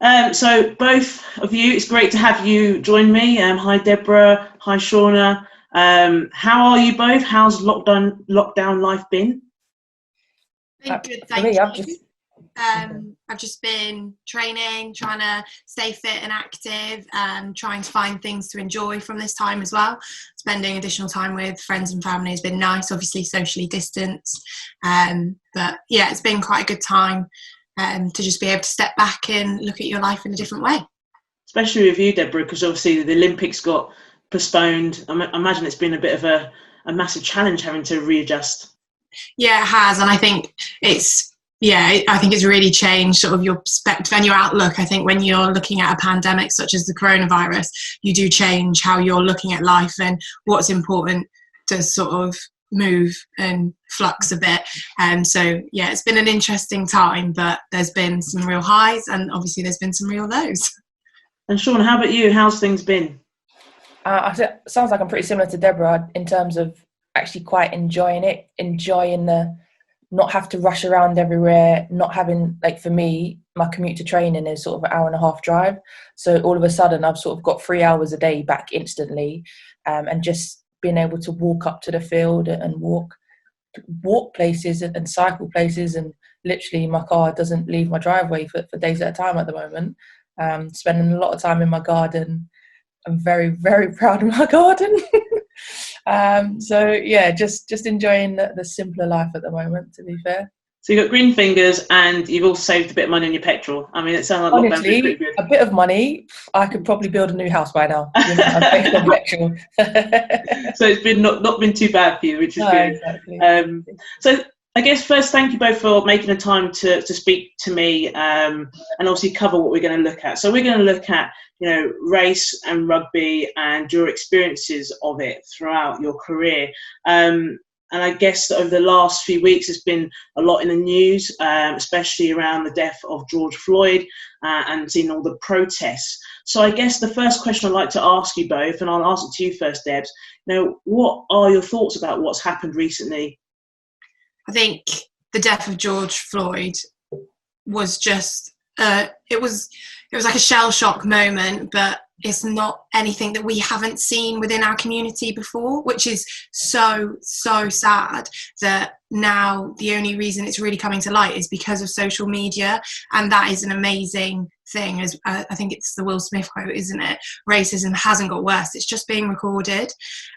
So both of you, it's great to have you join me. Hi Deborah, hi Shaunagh. How are you both? How's lockdown life been? Been good, thank you. I've just been training, trying to stay fit and active, trying to find things to enjoy from this time as well. Spending additional time with friends and family has been nice, obviously socially distanced. But yeah, it's been quite a good time to just be able to step back and look at your life in a different way. Especially with you, Deborah, because obviously the Olympics got postponed. I imagine it's been a bit of a massive challenge having to readjust. Yeah, it has, and I think it's really changed sort of your perspective and your outlook. I think when you're looking at a pandemic such as the coronavirus, you do change how you're looking at life and what's important to sort of move and flux a bit. And so yeah, it's been an interesting time, but there's been some real highs and obviously there's been some real lows. And Shaunagh, how about you? How's things been? Sounds like I'm pretty similar to Deborah in terms of actually quite enjoying the not have to rush around everywhere, not having, like for me, my commute to training is sort of an hour and a half drive. So all of a sudden I've sort of got 3 hours a day back instantly, and just being able to walk up to the field and walk places and cycle places, and literally my car doesn't leave my driveway for days at a time at the moment. Spending a lot of time in my garden. I'm very, very proud of my garden. So yeah, just enjoying the simpler life at the moment, to be fair. So you've got green fingers and you've also saved a bit of money on your petrol. I mean, it sounds like honestly, pretty good. A bit of money, I could probably build a new house by now. Based on petrol. So it's been not been too bad for you, which is good. Exactly. So I guess first, thank you both for making the time to speak to me, and obviously cover what we're going to look at. So we're going to look at, race and rugby and your experiences of it throughout your career. And I guess over the last few weeks, there's been a lot in the news, especially around the death of George Floyd, and seeing all the protests. So I guess the first question I'd like to ask you both, and I'll ask it to you first, Debs, what are your thoughts about what's happened recently? I think the death of George Floyd was just, it was like a shell shock moment, but it's not anything that we haven't seen within our community before, which is so sad that now the only reason it's really coming to light is because of social media. And that is an amazing thing. As I think it's the Will Smith quote, isn't it? Racism hasn't got worse, it's just being recorded.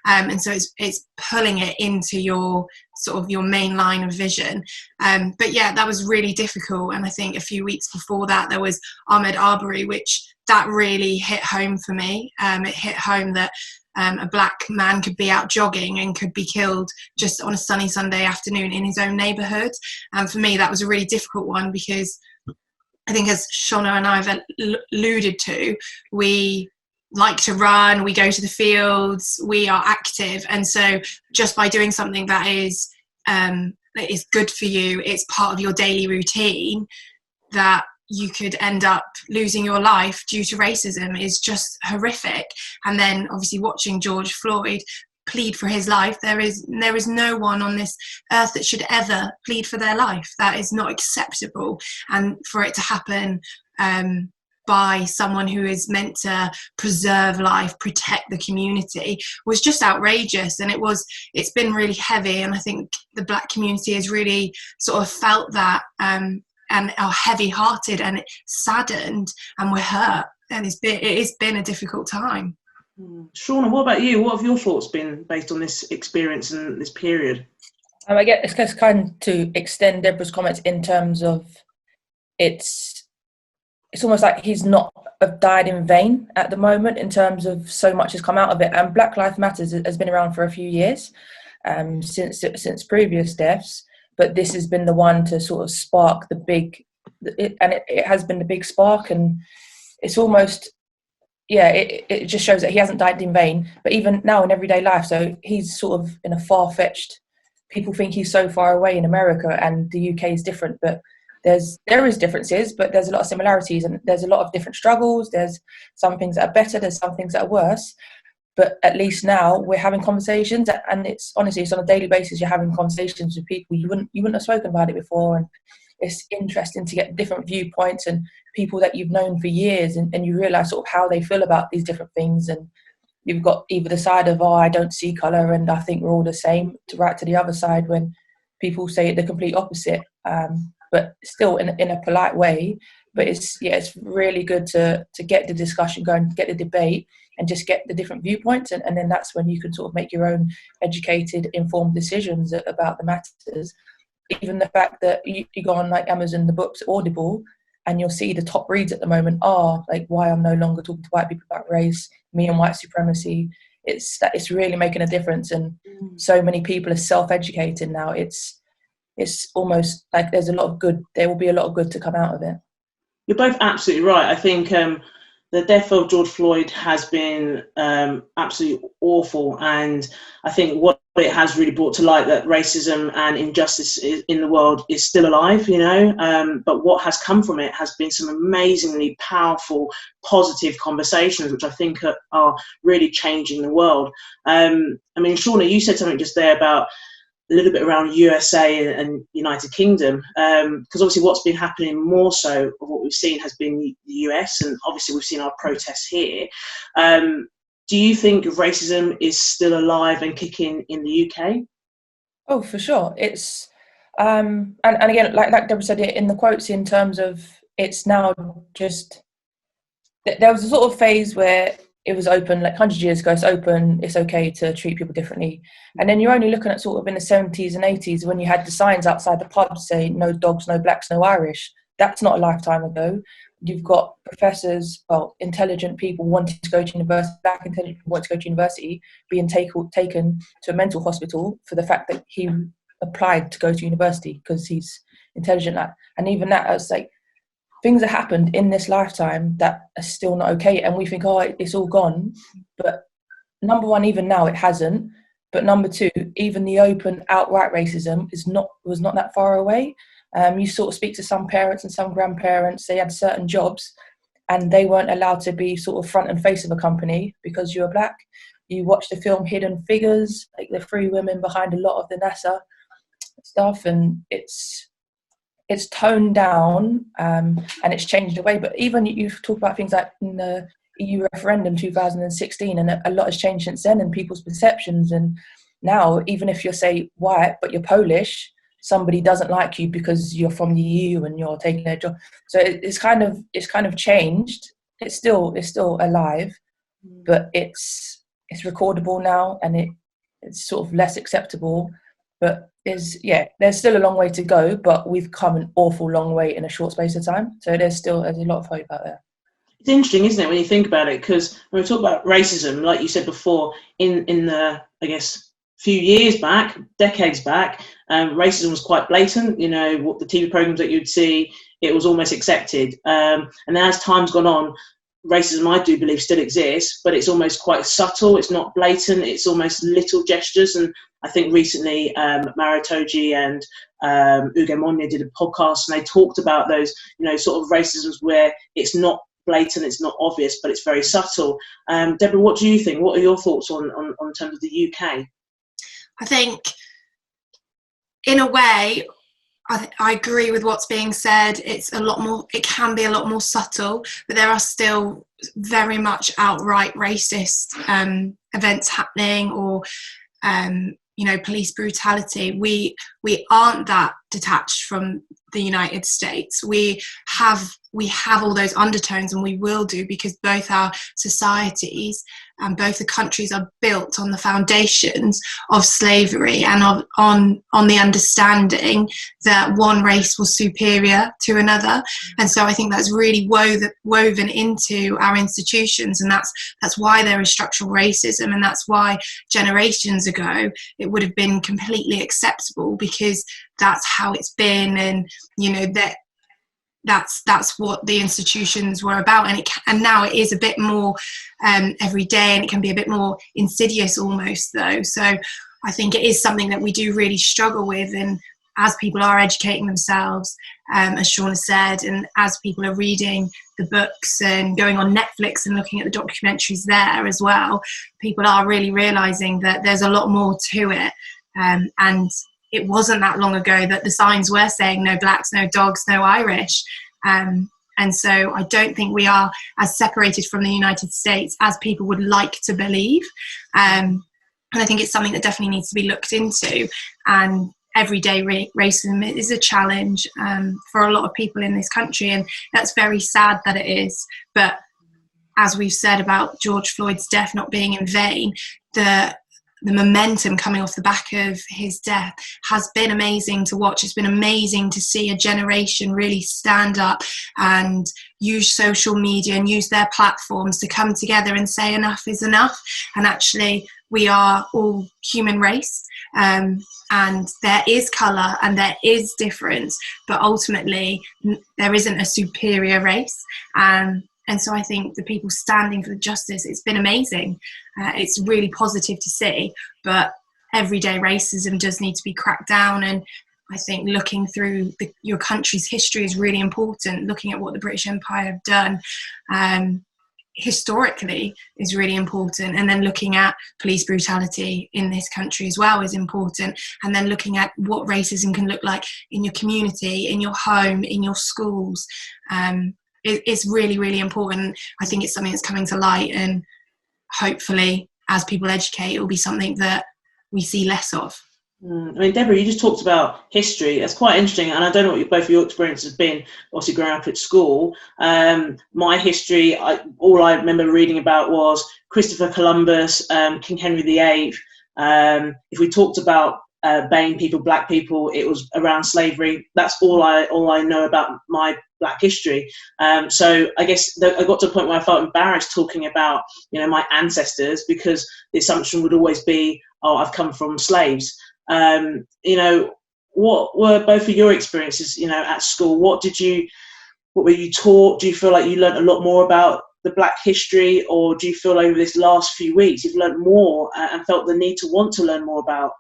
And so it's pulling it into your sort of your main line of vision. But yeah, that was really difficult. And I think a few weeks before that there was Ahmaud Arbery, which that really hit home for me. It hit home that a black man could be out jogging and could be killed just on a sunny Sunday afternoon in his own neighbourhood. And for me, that was a really difficult one because I think, as Shaunagh and I have alluded to, we like to run, we go to the fields, we are active. And so just by doing something that is good for you, it's part of your daily routine, that you could end up losing your life due to racism is just horrific. And then obviously watching George Floyd plead for his life, there is no one on this earth that should ever plead for their life. That is not acceptable. And for it to happen by someone who is meant to preserve life, protect the community, was just outrageous. And it's been really heavy. And I think the black community has really sort of felt that, and are heavy-hearted and saddened, and we're hurt, and it has been a difficult time. Shaunagh, what about you? What have your thoughts been based on this experience and this period? I guess it's kind of to extend Deborah's comments in terms of it's almost like he's not died in vain at the moment, in terms of so much has come out of it. And Black Lives Matters has been around for a few years, since previous deaths. But this has been the one to sort of spark it has been the big spark. And it's almost, it just shows that he hasn't died in vain. But even now in everyday life, so he's sort of in a far-fetched, people think he's so far away in America and the UK is different, but there is differences, but there's a lot of similarities, and there's a lot of different struggles. There's some things that are better, there's some things that are worse. But at least now we're having conversations, and it's on a daily basis. You're having conversations with people you wouldn't have spoken about it before, and it's interesting to get different viewpoints and people that you've known for years, and you realise sort of how they feel about these different things. And you've got either the side of, oh, I don't see colour and I think we're all the same, to the other side when people say the complete opposite, but still in a polite way. But it's really good to get the discussion going, get the debate, and just get the different viewpoints, and then that's when you can sort of make your own educated, informed decisions about the matters. Even the fact that you go on like Amazon, the books, Audible, and you'll see the top reads at the moment are like Why I'm No Longer Talking to White People About Race, Me and White Supremacy. It's really making a difference, and so many people are self-educating now. It's almost like there will be a lot of good to come out of it. You're both absolutely right. I think the death of George Floyd has been absolutely awful, and I think what it has really brought to light that racism and injustice in the world is still alive, but what has come from it has been some amazingly powerful, positive conversations, which I think are really changing the world. I mean, Shaunagh, you said something just there about a little bit around USA and United Kingdom, because obviously what's been happening more so of what we've seen has been the US, and obviously we've seen our protests here. Do you think racism is still alive and kicking in the UK? Oh, for sure. It's and again, like Deborah said it in the quotes, in terms of it's now just, there was a sort of phase where it was open, like 100 years ago, it's open, it's okay to treat people differently. And then you're only looking at sort of in the 70s and 80s when you had the signs outside the pubs saying no dogs, no blacks, no Irish. That's not a lifetime ago. You've got professors, intelligent people wanting to go to university, black intelligent people wanting to go to university, being taken to a mental hospital for the fact that he applied to go to university because he's intelligent. And even that, I was like, things that happened in this lifetime that are still not okay, and we think, oh, it's all gone. But number one, even now it hasn't. But number two, even the open, outright racism was not that far away. You sort of speak to some parents and some grandparents, they had certain jobs and they weren't allowed to be sort of front and face of a company because you were black. You watch the film Hidden Figures, like the three women behind a lot of the NASA stuff, and it's toned down and it's changed the way. But even you've talked about things like in the EU referendum 2016, and a lot has changed since then, and people's perceptions. And now, even if you're, say, white but you're Polish, somebody doesn't like you because you're from the EU and you're taking their job. So it's kind of changed. It's still alive, but it's recordable now, and it's sort of less acceptable. But there's still a long way to go, but we've come an awful long way in a short space of time. So there's a lot of hope out there. It's interesting, isn't it, when you think about it? Because when we talk about racism, like you said before, in the, I guess, few years back, decades back, racism was quite blatant. What the TV programs that you'd see, it was almost accepted. And then as time's gone on, racism, I do believe, still exists, but it's almost quite subtle. It's not blatant. It's almost little gestures. And I think recently Maritoji and Uge Monye did a podcast, and they talked about those, sort of racisms where it's not blatant, it's not obvious, but it's very subtle. Deborah, what do you think? What are your thoughts on terms of the UK? I think, in a way, I agree with what's being said. It can be a lot more subtle, but there are still very much outright racist events happening, or police brutality. We aren't that detached from the United States. We have all those undertones, and we will do, because both our societies and both the countries are built on the foundations of slavery and on the understanding that one race was superior to another. And so I think that's really woven into our institutions, and that's why there is structural racism, and that's why generations ago it would have been completely acceptable, because that's how it's been, and that's what the institutions were about. And now it is a bit more every day, and it can be a bit more insidious almost, though. So I think it is something that we do really struggle with, and as people are educating themselves, as Shaunagh said, and as people are reading the books and going on Netflix and looking at the documentaries there as well, people are really realising that there's a lot more to it. And it wasn't that long ago that the signs were saying no blacks, no dogs, no Irish. And And so I don't think we are as separated from the United States as people would like to believe. And I think it's something that definitely needs to be looked into. And everyday racism is a challenge for a lot of people in this country, and that's very sad that it is. But as we've said about George Floyd's death not being in vain, the momentum coming off the back of his death has been amazing to watch. It's been amazing to see a generation really stand up and use social media and use their platforms to come together and say enough is enough. And actually, we are all human race, and there is colour and there is difference, but ultimately there isn't a superior race. And so I think the people standing for the justice, it's been amazing. It's really positive to see, but everyday racism does need to be cracked down. And I think looking through your country's history is really important. Looking at what the British Empire have done historically is really important. And then looking at police brutality in this country as well is important. And then looking at what racism can look like in your community, in your home, in your schools. It's really, really important. I think it's something that's coming to light, and hopefully as people educate, it will be something that we see less of. I mean, Deborah, you just talked about history. That's quite interesting, and I don't know what both of your experiences have been, obviously growing up at school. My history, all I remember reading about was Christopher Columbus, King Henry VIII. If we talked about BAME people, black people, it was around slavery. That's all I know about my black history. So I guess I got to a point where I felt embarrassed talking about, my ancestors, because the assumption would always be, oh, I've come from slaves. What were both of your experiences, at school? What were you taught? Do you feel like you learned a lot more about the black history, or do you feel over this last few weeks you've learned more and felt the need to want to learn more about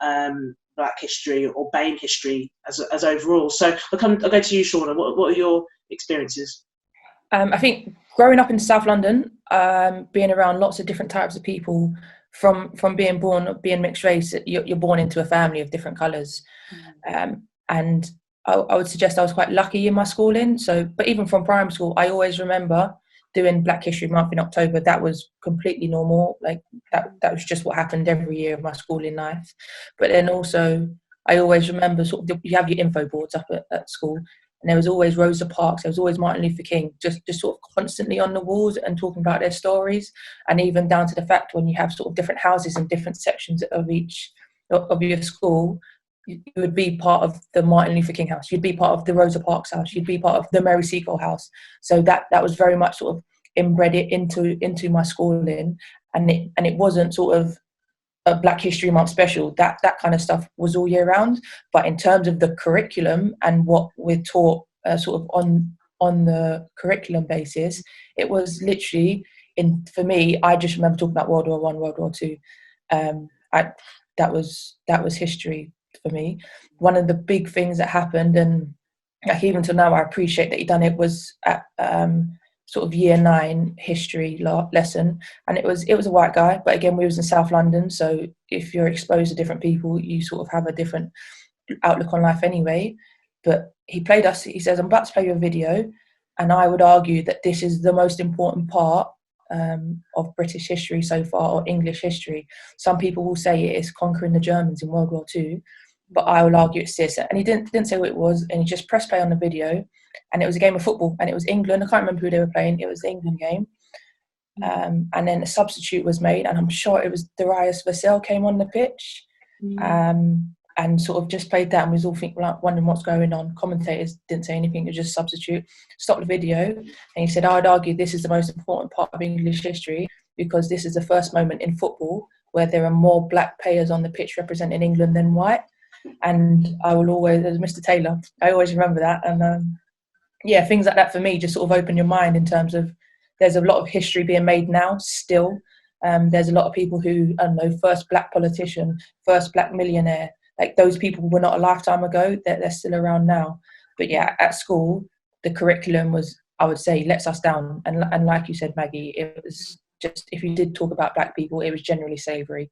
black history or BAME history as overall? So I'll go to you, Shaunagh. What are your experiences? I think growing up in South London, being around lots of different types of people, from being mixed race, you're born into a family of different colours. And I would suggest I was quite lucky in my schooling. But even from primary school, I always remember doing Black History Month in October. That was completely normal. Like that was just what happened every year of my schooling life. But then also, I always remember you have your info boards up at school, and there was always Rosa Parks, there was always Martin Luther King, just sort of constantly on the walls and talking about their stories. And even down to the fact when you have sort of different houses and different sections of each of your school, you would be part of the Martin Luther King house, you'd be part of the Rosa Parks house, you'd be part of the Mary Seacole house. So that was very much sort of embedded into my schooling, and it wasn't sort of a Black History Month special. That kind of stuff was all year round. But in terms of the curriculum and what we're taught sort of on the curriculum basis, it was literally, for me, I just remember talking about World War I, World War II. That was history for me. One of the big things that happened, and like even till now I appreciate that he done it, was at sort of year 9 history lesson, and it was a white guy, but again we was in South London, so if you're exposed to different people, you sort of have a different outlook on life anyway. But he says, I'm about to play you a video, and I would argue that this is the most important part of British history so far, or English history. Some people will say it is conquering the Germans in World War II, but I will argue it's this. And he didn't say what it was, and he just pressed play on the video, and it was a game of football, and it was England. I can't remember who they were playing. It was the England game. And then a substitute was made, and I'm sure it was Darius Vassell came on the pitch, and sort of just played that, and we was all wondering what's going on. Commentators didn't say anything, it was just substitute. Stopped the video, and he said, I would argue this is the most important part of English history, because this is the first moment in football where there are more black players on the pitch representing England than white. And I will always, as Mr. Taylor, I always remember that. And things like that for me just sort of open your mind in terms of there's a lot of history being made now still. There's a lot of people who, I don't know, first black politician, first black millionaire, like those people were not a lifetime ago, they're still around now. But yeah, at school, the curriculum was, I would say, lets us down. And like you said, Maggie, it was just, if you did talk about black people, it was generally slavery.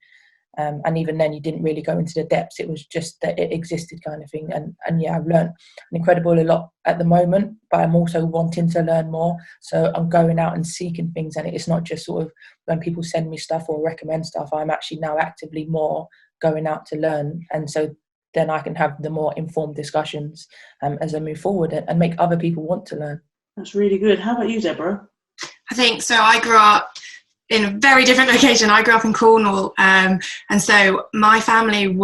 And even then, you didn't really go into the depths. It was just that it existed, kind of thing. And yeah, I've learned an incredible lot at the moment, but I'm also wanting to learn more. So I'm going out and seeking things, and it's not just sort of when people send me stuff or recommend stuff. I'm actually now actively more going out to learn, and so then I can have the more informed discussions as I move forward and make other people want to learn. That's really good. How about you, Deborah? I think so. I grew up in a very different location. I grew up in Cornwall, and so my family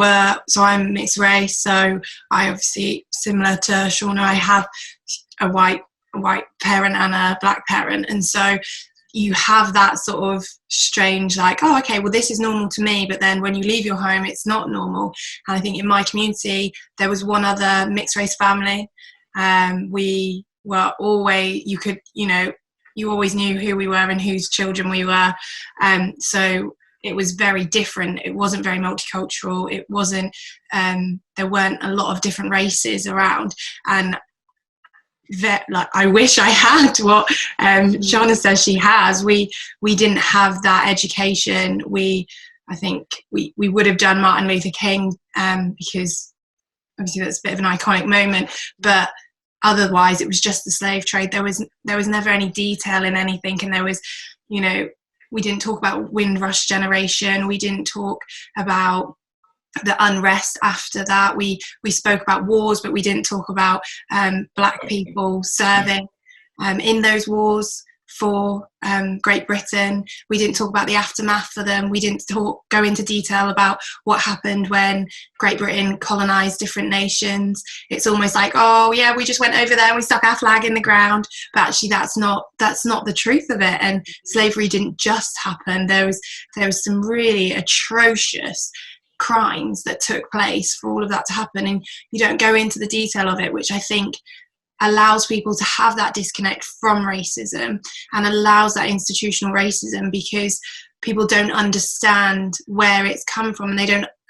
so I'm mixed race, so I obviously, similar to Shaunagh, I have a white parent and a black parent, and so you have that sort of strange, like, oh, okay, well, this is normal to me, but then when you leave your home, it's not normal. And I think in my community, there was one other mixed race family. We were always, you always knew who we were and whose children we were. So it was very different. It wasn't very multicultural. It wasn't, there weren't a lot of different races around. And I wish I had what Shaunagh says she has. We didn't have that education. I think we would have done Martin Luther King, because obviously that's a bit of an iconic moment, but otherwise it was just the slave trade. There was never any detail in anything, and there was, we didn't talk about Windrush generation. We didn't talk about the unrest after that. We spoke about wars, but we didn't talk about black people serving in those wars for Great Britain. We didn't talk about the aftermath for them. We didn't go into detail about what happened when Great Britain colonised different nations. It's almost like, oh yeah, we just went over there and we stuck our flag in the ground, but actually that's not the truth of it. And slavery didn't just happen. There was some really atrocious crimes that took place for all of that to happen, and you don't go into the detail of it, which I think allows people to have that disconnect from racism and allows that institutional racism, because people don't understand where it's come from, and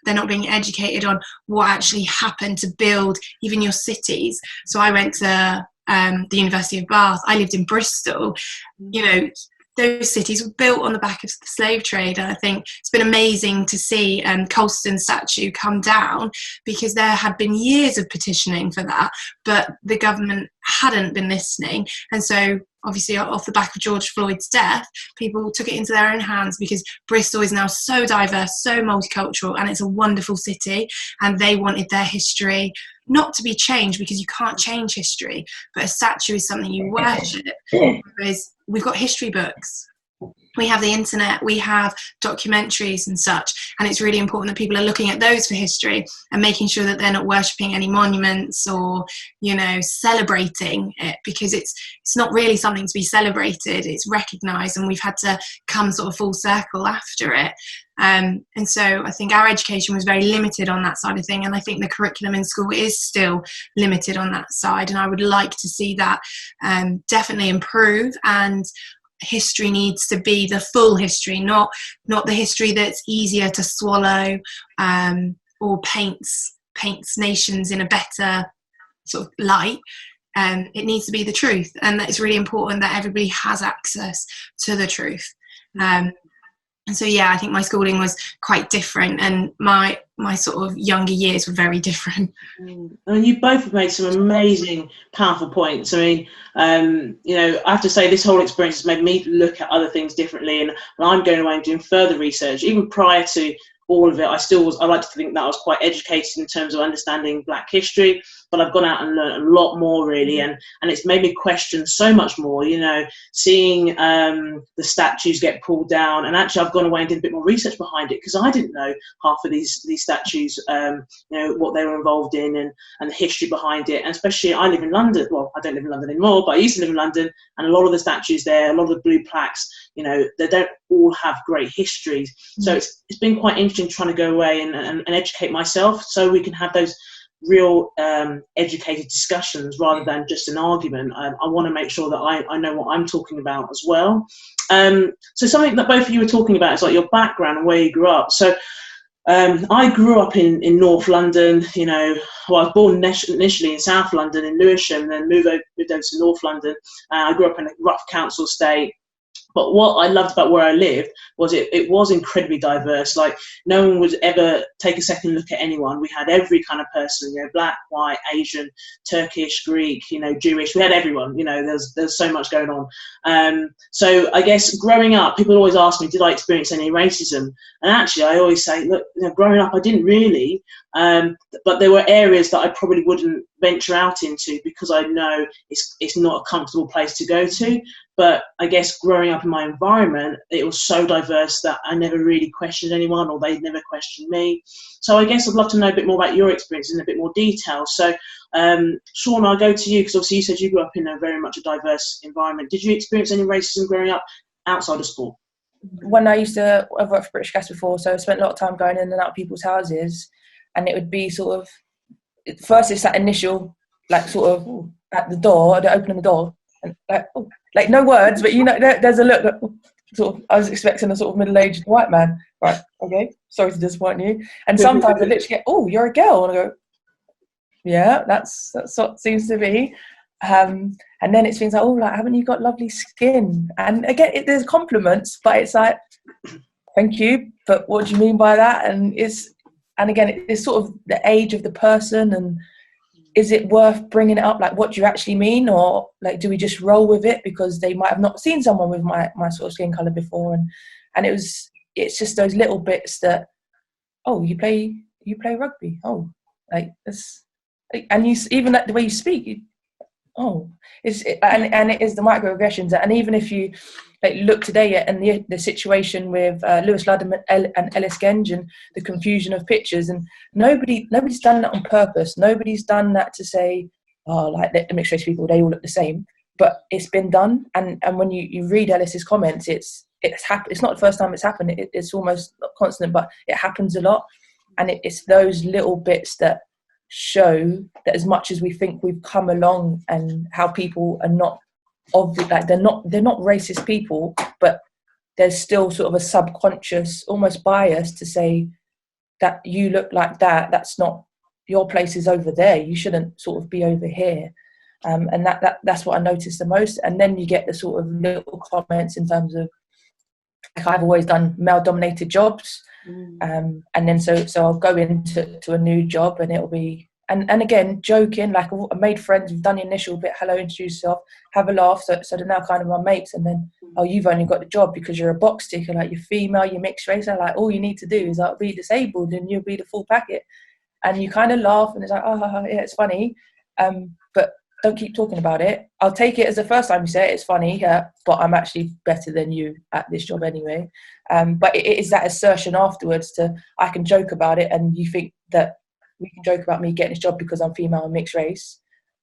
they're not being educated on what actually happened to build even your cities. So I went to the University of Bath. I lived in Bristol. Those cities were built on the back of the slave trade, and I think it's been amazing to see Colston's statue come down, because there had been years of petitioning for that, but the government hadn't been listening. And so obviously off the back of George Floyd's death, people took it into their own hands, because Bristol is now so diverse, so multicultural, and it's a wonderful city, and they wanted their history not to be changed, because you can't change history, but a statue is something you worship. Whereas we've got history books, we have the internet, we have documentaries and such, and it's really important that people are looking at those for history and making sure that they're not worshipping any monuments or celebrating it, because it's not really something to be celebrated. It's recognised, and we've had to come sort of full circle after it. And so I think our education was very limited on that side of thing, and I think the curriculum in school is still limited on that side, and I would like to see that definitely improve. And history needs to be the full history, not the history that's easier to swallow, or paints nations in a better sort of light. It needs to be the truth, and it's really important that everybody has access to the truth. And so yeah, I think my schooling was quite different, and my sort of younger years were very different. I mean, you both have made some amazing, powerful points. I mean, I have to say, this whole experience has made me look at other things differently, and I'm going away and doing further research. Even prior to all of it, I like to think that I was quite educated in terms of understanding Black history, but I've gone out and learned a lot more, really, and it's made me question so much more, seeing the statues get pulled down. And actually I've gone away and did a bit more research behind it, because I didn't know half of these statues, what they were involved in, and the history behind it. And especially, I live in London. Well, I don't live in London anymore, but I used to live in London, and a lot of the statues there, a lot of the blue plaques, they don't all have great histories. So it's been quite interesting trying to go away and educate myself, so we can have those real educated discussions rather than just an argument. I want to make sure that I know what I'm talking about as well. So something that both of you were talking about is like your background and where you grew up. So I grew up in North London. I was born initially in South London in Lewisham, and then moved over to North London. I grew up in a rough council estate. But what I loved about where I lived was it was incredibly diverse. Like, no one would ever take a second look at anyone. We had every kind of person, black, white, Asian, Turkish, Greek, Jewish. We had everyone. There's so much going on. So I guess growing up, people always ask me, did I experience any racism? And actually, I always say, look, growing up, I didn't really. But there were areas that I probably wouldn't venture out into because I know it's not a comfortable place to go to. But I guess growing up in my environment, it was so diverse that I never really questioned anyone, or they never questioned me. So I guess I'd love to know a bit more about your experience in a bit more detail. So Shaunagh, I'll go to you, because obviously you said you grew up in a very much a diverse environment. Did you experience any racism growing up outside of sport? When I've worked for British Gas before, so I spent a lot of time going in and out of people's houses, and it would be sort of, first it's that initial, like sort of at the door, they're opening the door, and like no words, but there's a look that sort of, I was expecting a sort of middle-aged white man, right, okay, sorry to disappoint you. And sometimes I literally get, oh, you're a girl, and I go, yeah, that's what it seems to be. And then it's things like, oh, like, haven't you got lovely skin? And again, there's compliments, but it's like, thank you, but what do you mean by that? And again, it's sort of the age of the person, and is it worth bringing it up? Like, what do you actually mean? Or like, do we just roll with it because they might have not seen someone with my sort of skin colour before? And it's just those little bits that, oh, you play rugby. Oh, like this, and you even like the way you speak. And it is the microaggressions. And even if you like look today at the situation with Lewis Ludham and Ellis Genge and the confusion of pictures, and nobody's done that on purpose. Nobody's done that to say, oh, like the mixed race people, they all look the same. But it's been done, and when you read Ellis's comments, it's happened. It's not the first time it's happened. It's almost not constant, but it happens a lot, and it's those little bits that show that as much as we think we've come along, and how people are not like they're not racist people, but there's still sort of a subconscious almost bias to say that you look like that's not, your place is over there, you shouldn't sort of be over here. And that's what I noticed the most. And then you get the sort of little comments in terms of, like, I've always done male dominated jobs. And then so I'll go into a new job, and it'll be and again joking, like I made friends, we've done the initial bit, hello, introduce yourself, have a laugh, so they're now kind of my mates. And then, oh, you've only got the job because you're a box ticker, like you're female, you're mixed race, and like all you need to do is like be disabled and you'll be the full packet. And you kind of laugh, and it's like, oh yeah, it's funny, but don't keep talking about it. I'll take it as the first time you say it, it's funny, but I'm actually better than you at this job anyway. But it is that assertion afterwards to, I can joke about it, and you think that we can joke about me getting this job because I'm female and mixed race,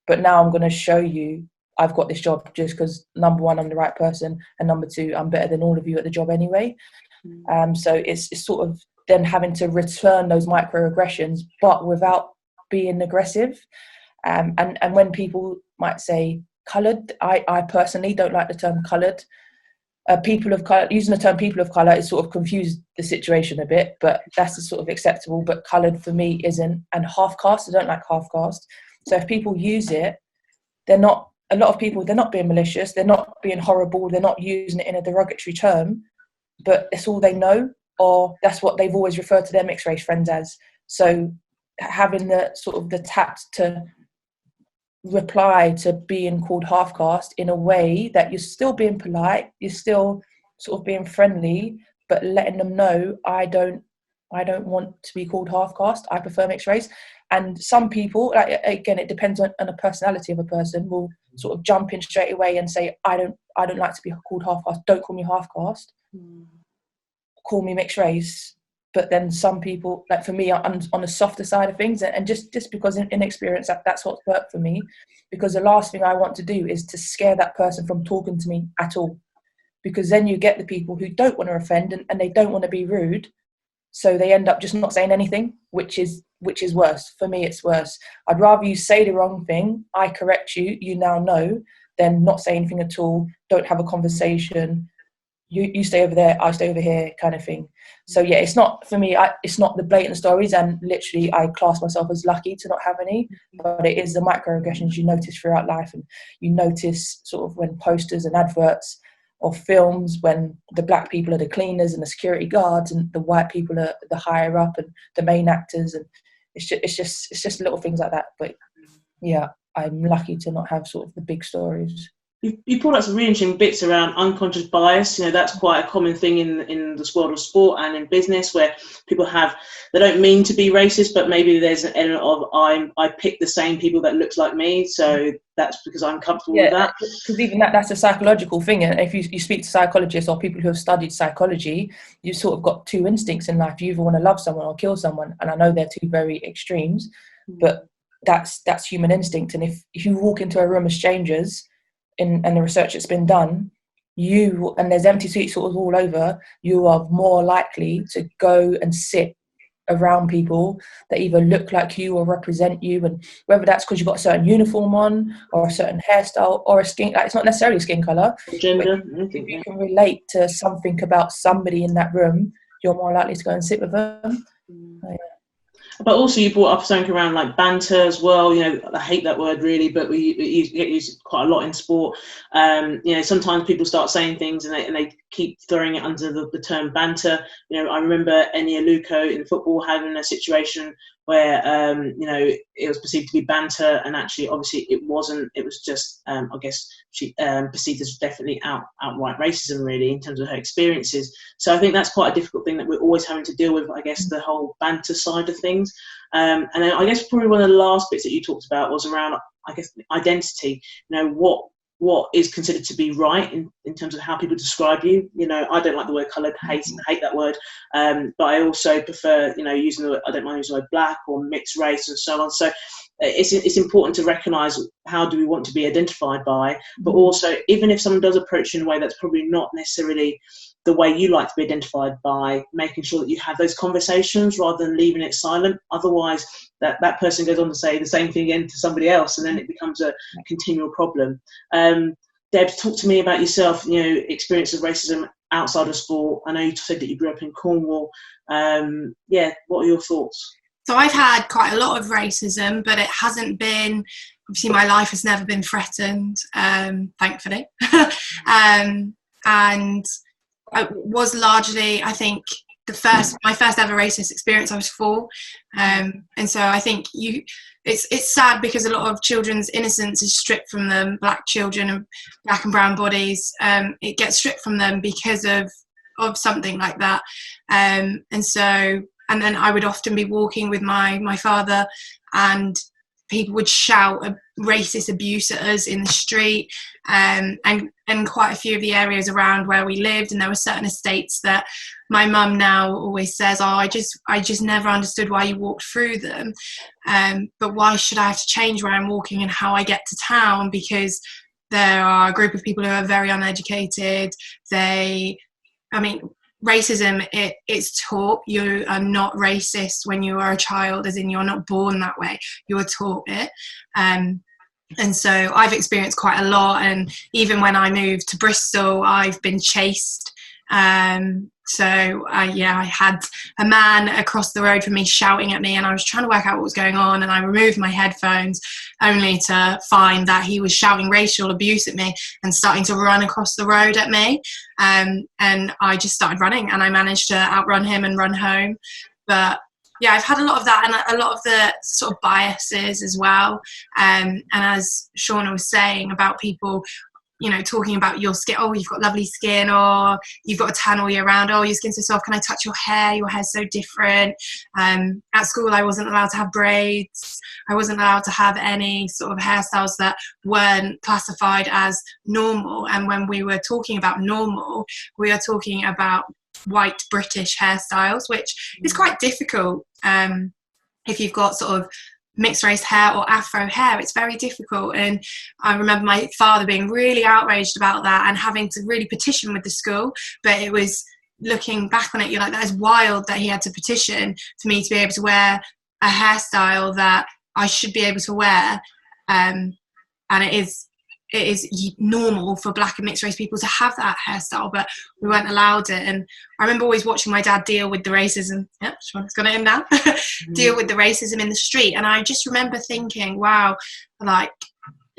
but now I'm going to show you I've got this job just because, number one, I'm the right person, and number two, I'm better than all of you at the job anyway. So it's sort of then having to return those microaggressions, but without being aggressive. And when people might say coloured, I personally don't like the term coloured. People of colour, using the term people of colour is sort of confused the situation a bit, but that's sort of acceptable. But coloured for me isn't. And half caste, I don't like half caste. So if people use it, a lot of people, they're not being malicious, they're not being horrible, they're not using it in a derogatory term, but it's all they know, or that's what they've always referred to their mixed race friends as. So having the sort of the tact to reply to being called half caste in a way that you're still being polite, you're still sort of being friendly, but letting them know I don't want to be called half caste, I prefer mixed race. And some people, like, again, it depends on the personality of a person, will sort of jump in straight away and say I don't like to be called half caste, don't call me half caste, call me mixed race. But then some people, like for me, I'm on the softer side of things, and just because in experience, that's what's worked for me. Because the last thing I want to do is to scare that person from talking to me at all. Because then you get the people who don't want to offend and they don't want to be rude, so they end up just not saying anything, which is worse. For me, it's worse. I'd rather you say the wrong thing, I correct you, you now know, than not say anything at all, don't have a conversation. You stay over there, I stay over here, kind of thing. So yeah, it's not, for me, it's not the blatant stories, and literally I class myself as lucky to not have any, but it is the microaggressions you notice throughout life, and you notice sort of when posters and adverts or films when the black people are the cleaners and the security guards and the white people are the higher up and the main actors, and it's just little things like that. But yeah, I'm lucky to not have sort of the big stories. You pulled out some really interesting bits around unconscious bias. That's quite a common thing in this world of sport and in business, where people they don't mean to be racist, but maybe there's an element of I pick the same people that looks like me, so that's because I'm comfortable with that. Because even that's a psychological thing, and if you speak to psychologists or people who have studied psychology, you've sort of got two instincts in life. You either want to love someone or kill someone, and I know they're two very extremes, but that's human instinct. And if you walk into a room of strangers, and the research that's been done, and there's empty seats sort of all over, you are more likely to go and sit around people that either look like you or represent you, and whether that's because you've got a certain uniform on or a certain hairstyle or a skin, like it's not necessarily skin colour, gender, you can relate to something about somebody in that room, you're more likely to go and sit with them. But also you brought up something around like banter as well. I hate that word really, but we get used quite a lot in sport. Sometimes people start saying things and they keep throwing it under the term banter. I remember Eni Aluko in football having a situation where it was perceived to be banter, and actually obviously it wasn't. It was just I guess she perceived as definitely outright racism really in terms of her experiences. So I think that's quite a difficult thing that we're always having to deal with, I guess, the whole banter side of things. And then I guess probably one of the last bits that you talked about was around, I guess, identity. What is considered to be right in terms of how people describe you. I don't like the word coloured, hate that word, but I also prefer, using the word, I don't mind using the word black or mixed race and so on. So it's important to recognise how do we want to be identified by, but also even if someone does approach you in a way that's probably not necessarily the way you like to be identified by, making sure that you have those conversations rather than leaving it silent. Otherwise, that person goes on to say the same thing again to somebody else, and then it becomes a continual problem. Deb, talk to me about yourself, experience of racism outside of sport. I know you said that you grew up in Cornwall. What are your thoughts? So I've had quite a lot of racism, but it hasn't been, obviously my life has never been threatened, thankfully. And I was largely, I think, my first ever racist experience, I was 4. And so I think it's sad because a lot of children's innocence is stripped from them, black children and black and brown bodies. It gets stripped from them because of something like that. And then I would often be walking with my father, and people would shout racist abuse at us in the street, and quite a few of the areas around where we lived. And there were certain estates that my mum now always says, I just never understood why you walked through them. But why should I have to change where I'm walking and how I get to town? Because there are a group of people who are very uneducated. Racism, it's taught. You are not racist when you are a child, as in you're not born that way. You are taught it. And so I've experienced quite a lot. And even when I moved to Bristol, I've been chased. I had a man across the road from me shouting at me, and I was trying to work out what was going on, and I removed my headphones only to find that he was shouting racial abuse at me and starting to run across the road at me. And I just started running, and I managed to outrun him and run home. But yeah, I've had a lot of that, and a lot of the sort of biases as well. And as Shaunagh was saying about people, talking about your skin, oh, you've got lovely skin, or you've got a tan all year round, oh, your skin's so soft, can I touch your hair's so different. At school I wasn't allowed to have braids, I wasn't allowed to have any sort of hairstyles that weren't classified as normal. And when we were talking about normal, we are talking about white British hairstyles, which is quite difficult. If you've got sort of mixed race hair or afro hair, it's very difficult. And I remember my father being really outraged about that and having to really petition with the school. But it was, looking back on it, you're like, that is wild that he had to petition for me to be able to wear a hairstyle that I should be able to wear. And it is normal for black and mixed race people to have that hairstyle, but we weren't allowed it. And I remember always watching my dad deal with the racism. Yep, Shaun's got it in now. Deal with the racism in the street. And I just remember thinking, wow, like,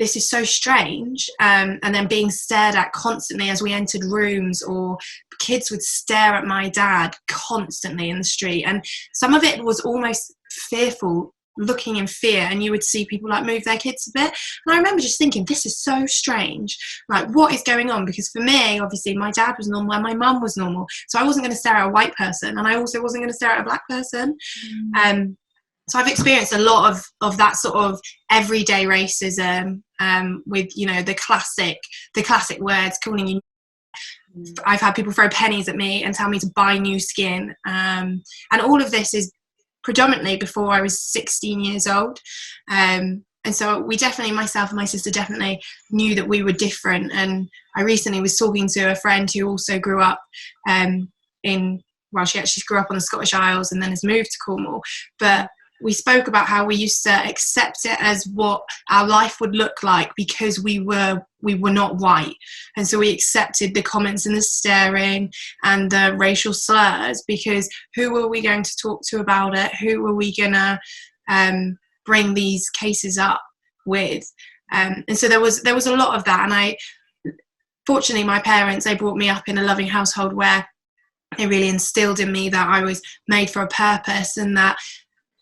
this is so strange. And then being stared at constantly as we entered rooms, or kids would stare at my dad constantly in the street. And some of it was almost fearful, looking in fear, and you would see people like move their kids a bit. And I remember just thinking, this is so strange. Like, what is going on? Because for me, obviously, my dad was normal and my mum was normal. So I wasn't going to stare at a white person, and I also wasn't going to stare at a black person. So I've experienced a lot of that sort of everyday racism, with, you know, the classic words calling you. I've had people throw pennies at me and tell me to buy new skin. And all of this is predominantly before I was 16 years old. And so we definitely, myself and my sister definitely knew that we were different. And I recently was talking to a friend who also grew up she actually grew up on the Scottish Isles and then has moved to Cornwall. But we spoke about how we used to accept it as what our life would look like because we were not white. And so we accepted the comments and the staring and the racial slurs, because who were we going to talk to about it? Who were we going to bring these cases up with? And so there was a lot of that. And fortunately, my parents, they brought me up in a loving household where they really instilled in me that I was made for a purpose, and that,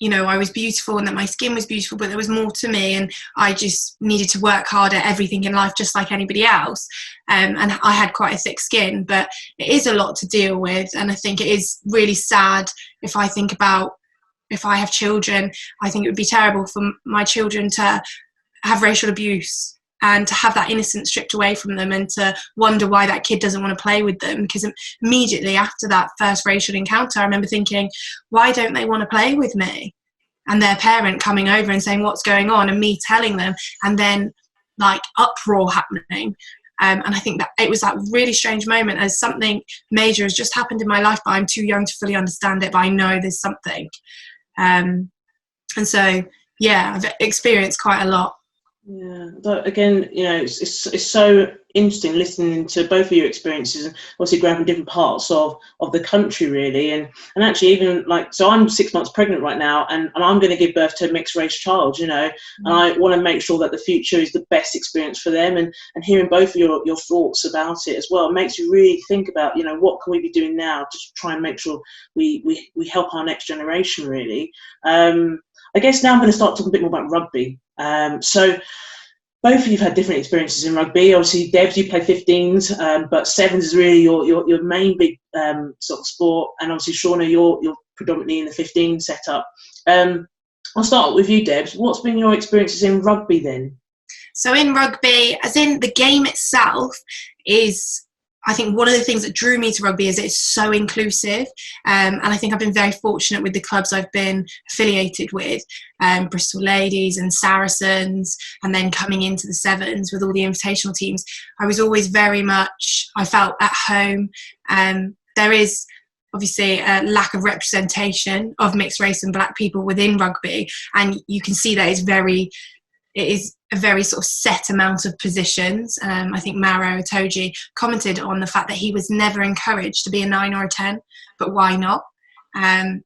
you know, I was beautiful and that my skin was beautiful, but there was more to me, and I just needed to work hard at everything in life just like anybody else. And I had quite a thick skin, but it is a lot to deal with. And I think it is really sad if I think about, if I have children, I think it would be terrible for my children to have racial abuse and to have that innocence stripped away from them, and to wonder why that kid doesn't want to play with them. Because immediately after that first racial encounter, I remember thinking, why don't they want to play with me? And their parent coming over and saying, what's going on? And me telling them, and then like uproar happening. And I think that it was that really strange moment, as something major has just happened in my life, but I'm too young to fully understand it, but I know there's something. And so, yeah, I've experienced quite a lot. Yeah, but again, you know, it's so interesting listening to both of your experiences, and obviously growing up in different parts of the country, really, and actually even like, so I'm 6 months pregnant right now, and I'm going to give birth to a mixed race child, you know, and I want to make sure that the future is the best experience for them, and hearing both of your thoughts about it as well makes you really think about, you know, what can we be doing now to try and make sure we help our next generation, really. I guess now I'm going to start talking a bit more about rugby. So both of you have had different experiences in rugby. Obviously, Debs, you play 15s, but sevens is really your main big sort of sport. And obviously, Shaunagh, you're predominantly in the 15 setup. I'll start with you, Debs. What's been your experiences in rugby then? So in rugby, as in the game itself, is, I think one of the things that drew me to rugby is it's so inclusive, and I think I've been very fortunate with the clubs I've been affiliated with, Bristol Ladies and Saracens, and then coming into the sevens with all the invitational teams. I was always very much, I felt at home. There is obviously a lack of representation of mixed race and black people within rugby, and you can see that it is a very sort of set amount of positions. I think Maro Itoje commented on the fact that he was never encouraged to be a 9 or a 10, but why not?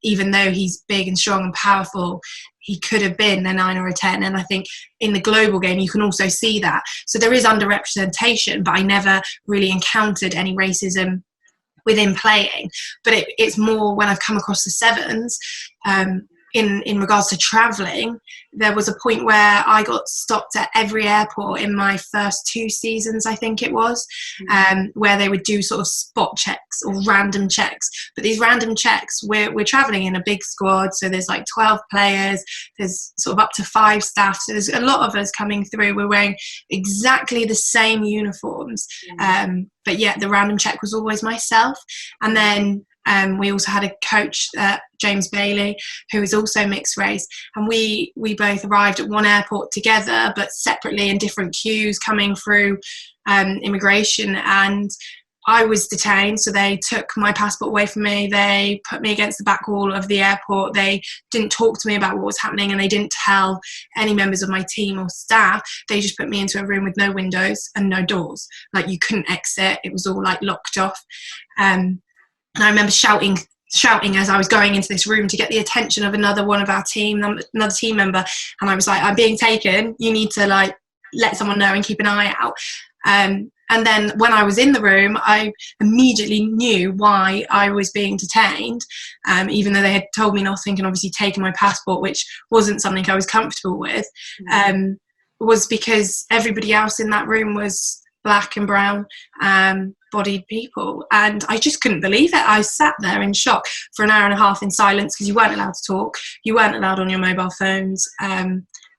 Even though he's big and strong and powerful, he could have been a 9 or a 10. And I think in the global game, you can also see that. So there is underrepresentation, but I never really encountered any racism within playing. But it's more when I've come across the sevens, in regards to travelling, there was a point where I got stopped at every airport in my first 2 seasons, I think it was, where they would do sort of spot checks or random checks. But these random checks, we're travelling in a big squad, so there's like 12 players, there's sort of up to 5 staff, so there's a lot of us coming through. We're wearing exactly the same uniforms, but yet the random check was always myself. And then we also had a coach, James Bailey, who is also mixed race, and we both arrived at one airport together but separately in different queues coming through immigration, and I was detained. So they took my passport away from me, they put me against the back wall of the airport, they didn't talk to me about what was happening, and they didn't tell any members of my team or staff. They just put me into a room with no windows and no doors, like you couldn't exit, it was all like locked off. And I remember shouting as I was going into this room to get the attention of another team member. And I was like, I'm being taken. You need to like let someone know and keep an eye out. And then when I was in the room, I immediately knew why I was being detained, even though they had told me nothing and obviously taken my passport, which wasn't something I was comfortable with, was because everybody else in that room was black and brown bodied people. And I just couldn't believe it. I sat there in shock for an hour and a half in silence, because you weren't allowed to talk. You weren't allowed on your mobile phones.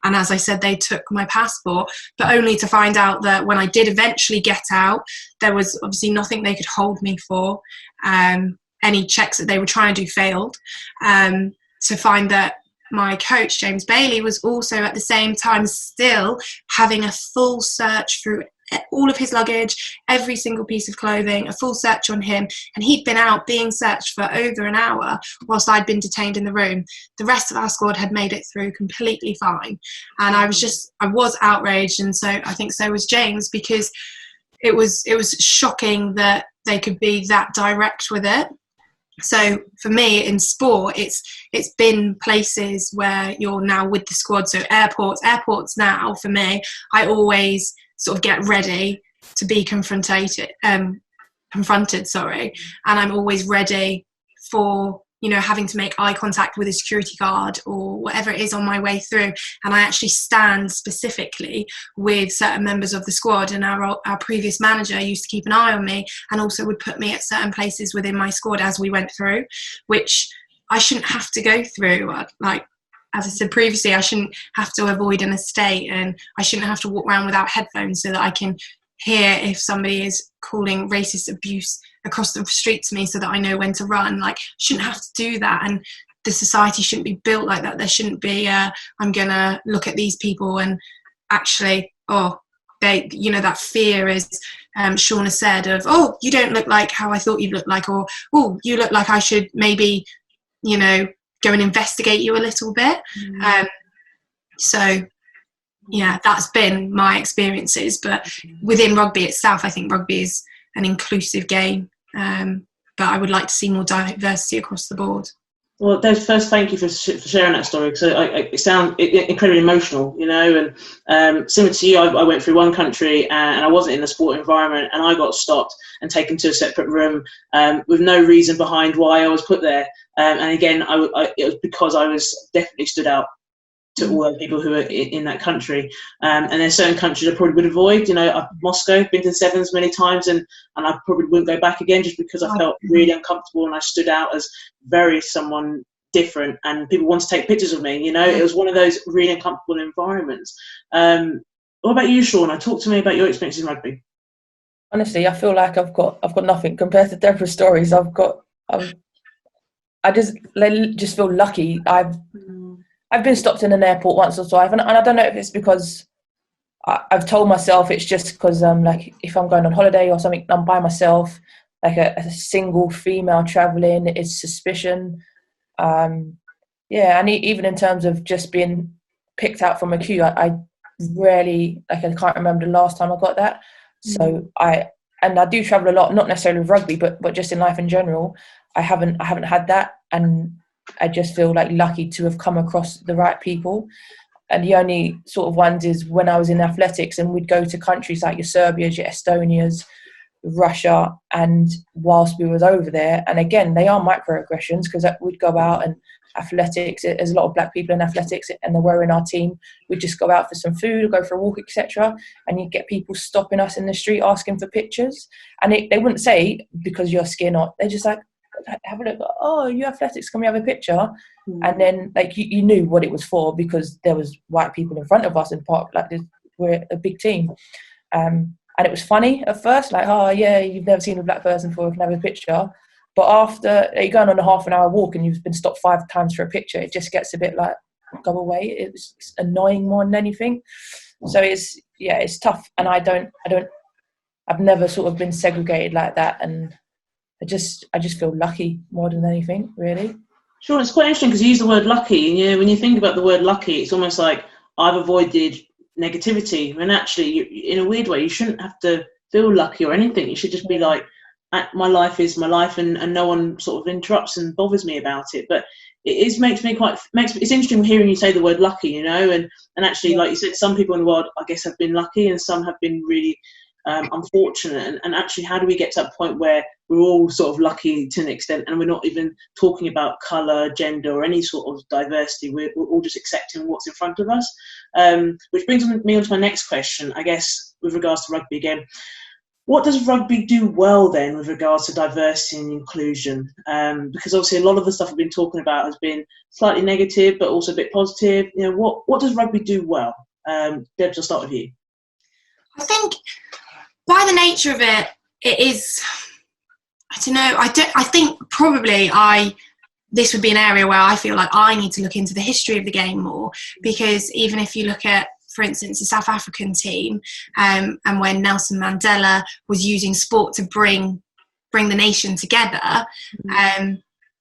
And as I said, they took my passport, but only to find out that when I did eventually get out, there was obviously nothing they could hold me for. Any checks that they were trying to do failed. To find that my coach, James Bailey, was also at the same time still having a full search through all of his luggage, every single piece of clothing, a full search on him, and he'd been out being searched for over an hour whilst I'd been detained in the room. The rest of our squad had made it through completely fine, and I was outraged, and so I think so was James, because it was shocking that they could be that direct with it. So for me in sport, it's been places where you're now with the squad. So airports now for me, I always sort of get ready to be confronted, and I'm always ready for, you know, having to make eye contact with a security guard or whatever it is on my way through. And I actually stand specifically with certain members of the squad, and our previous manager used to keep an eye on me and also would put me at certain places within my squad as we went through, which I shouldn't have to go through. Like, as I said previously, I shouldn't have to avoid an estate, and I shouldn't have to walk around without headphones so that I can hear if somebody is calling racist abuse across the street to me so that I know when to run. Like, shouldn't have to do that, and the society shouldn't be built like that. There shouldn't be I'm gonna look at these people and actually, they, you know, that fear is, Shaunagh said, of, oh, you don't look like how I thought you looked like, or, oh, you look like I should maybe, you know, go and investigate you a little bit. So yeah, that's been my experiences. But within rugby itself, I think rugby is an inclusive game, but I would like to see more diversity across the board. Well, Des, first, thank you for sharing that story, because it sounds incredibly emotional, you know. And similar to you, I went through one country and I wasn't in the sport environment, and I got stopped and taken to a separate room with no reason behind why I was put there. And again, it was because I was definitely stood out to all the people who were in that country. And there's certain countries I probably would avoid. You know, Moscow, been to the Sevens many times, and I probably wouldn't go back again, just because I felt really uncomfortable and I stood out as someone different, and people wanted to take pictures of me. You know, it was one of those really uncomfortable environments. What about you, Shaunagh? Talk to me about your experience in rugby. Honestly, I feel like I've got nothing compared to Deborah's stories. I just feel lucky. I've been stopped in an airport once or twice, and I don't know if it's because I've told myself it's just because like if I'm going on holiday or something, I'm by myself, like a single female travelling, it's suspicion. And even in terms of just being picked out from a queue, I rarely, like, I can't remember the last time I got that. So I do travel a lot, not necessarily with rugby, but just in life in general. I haven't had that, and I just feel like lucky to have come across the right people. And the only sort of ones is when I was in athletics, and we'd go to countries like your Serbias, your Estonias, Russia, and whilst we was over there, and again, they are microaggressions, because we'd go out and athletics, there's a lot of black people in athletics, and they were in our team. We'd just go out for some food, go for a walk, etc., and you'd get people stopping us in the street asking for pictures, and they wouldn't say because you're skin, or they're just like, have a look, oh, you athletics, can we have a picture? And then, like, you knew what it was for, because there was white people in front of us in park, like we're a big team, and it was funny at first, like, oh yeah, you've never seen a black person before, we can have a picture. But after you're going on a half an hour walk and you've been stopped 5 times for a picture, it just gets a bit like, go away. It's annoying more than anything. So it's tough, and I've never sort of been segregated like that, and I just feel lucky more than anything, really. Sure, it's quite interesting because you use the word lucky, and, you know, when you think about the word lucky, it's almost like I've avoided negativity, when actually, in a weird way, you shouldn't have to feel lucky or anything. You should just be like, my life is my life, and no one sort of interrupts and bothers me about it. But it's interesting hearing you say the word lucky, you know, and actually, like you said, some people in the world, I guess, have been lucky, and some have been really unfortunate. And actually, how do we get to that point where we're all sort of lucky to an extent, and we're not even talking about colour, gender, or any sort of diversity? We're all just accepting what's in front of us. Which brings me on to my next question, I guess, with regards to rugby again. What does rugby do well then with regards to diversity and inclusion? Because obviously a lot of the stuff we've been talking about has been slightly negative, but also a bit positive. You know, what does rugby do well? Deb, I'll start with you. I think by the nature of it, it is, I don't know, I think probably this would be an area where I feel like I need to look into the history of the game more, because even if you look at, for instance, the South African team, and when Nelson Mandela was using sport to bring the nation together,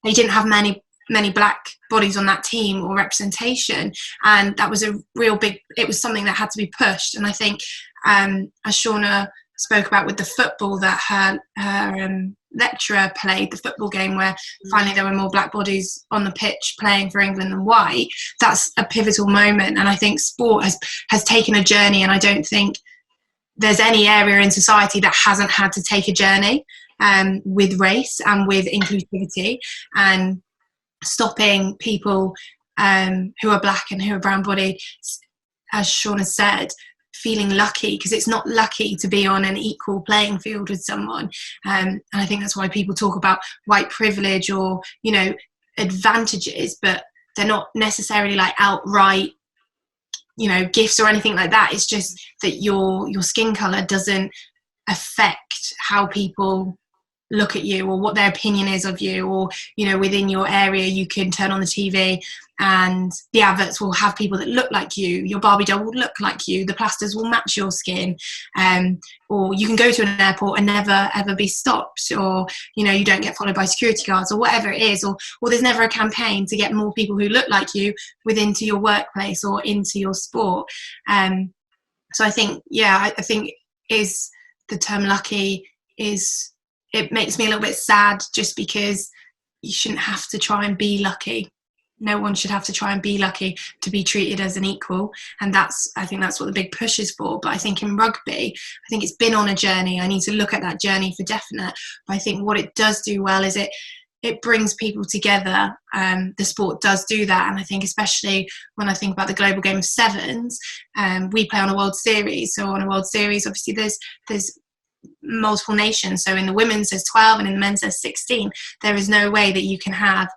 they didn't have many black bodies on that team or representation, and that was it was something that had to be pushed. And I think, as Shaunagh spoke about with the football, that her lecturer played the football game where finally there were more black bodies on the pitch playing for England than white. That's a pivotal moment, and I think sport has taken a journey, and I don't think there's any area in society that hasn't had to take a journey with race and with inclusivity, and stopping people who are black and who are brown bodied, as Shaunagh said, feeling lucky, because it's not lucky to be on an equal playing field with someone. And I think that's why people talk about white privilege or, you know, advantages, but they're not necessarily like outright, you know, gifts or anything like that. It's just that your skin colour doesn't affect how people look at you or what their opinion is of you, or, you know, within your area you can turn on the TV and the adverts will have people that look like you, your Barbie doll will look like you, the plasters will match your skin, or you can go to an airport and never ever be stopped, or, you know, you don't get followed by security guards or whatever it is, or there's never a campaign to get more people who look like you into your workplace or into your sport. So I think, I think is the term lucky is, it makes me a little bit sad, just because you shouldn't have to try and be lucky. No one should have to try and be lucky to be treated as an equal. And I think that's what the big push is for. But I think in rugby, I think it's been on a journey. I need to look at that journey for definite. But I think what it does do well is it brings people together. The sport does do that. And I think especially when I think about the global game of sevens, we play on a World Series. So on a World Series, obviously there's multiple nations. So in the women's there's 12 and in the men's there's 16. There is no way that you can have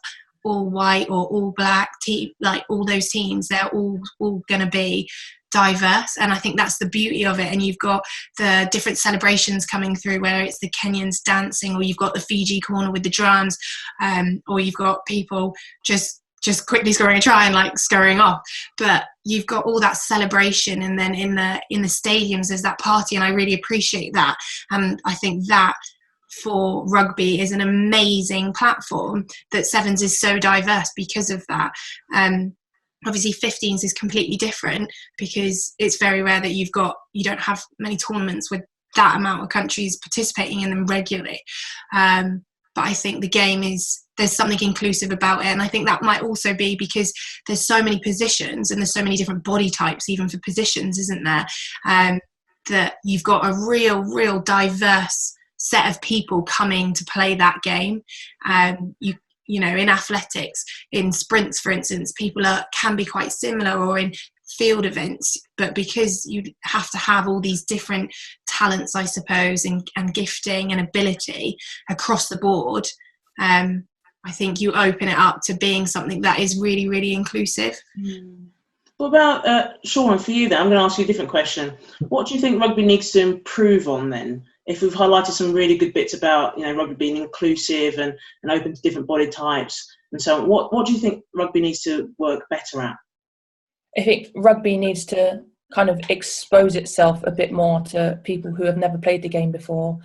all white or all black team, like all those teams, they're all going to be diverse. And I think that's the beauty of it. And you've got the different celebrations coming through, where it's the Kenyans dancing, or you've got the Fiji corner with the drums, or you've got people just quickly scoring a try and like scurrying off. But you've got all that celebration, and then in the stadiums there's that party, and I really appreciate that. And I think that for rugby is an amazing platform, that sevens is so diverse because of that. Obviously 15s is completely different, because it's very rare that you don't have many tournaments with that amount of countries participating in them regularly. But I think the game there's something inclusive about it, and I think that might also be because there's so many positions and there's so many different body types even for positions, isn't there? That you've got a real diverse set of people coming to play that game. You know, in athletics, in sprints, for instance, people can be quite similar, or in field events, but because you have to have all these different talents, I suppose, and gifting and ability across the board, I think you open it up to being something that is really, really inclusive. What about Shaunagh, for you then? I'm going to ask you a different question. What do you think rugby needs to improve on then? If we've highlighted some really good bits about, you know, rugby being inclusive and open to different body types and so on, what do you think rugby needs to work better at? I think rugby needs to kind of expose itself a bit more to people who have never played the game before.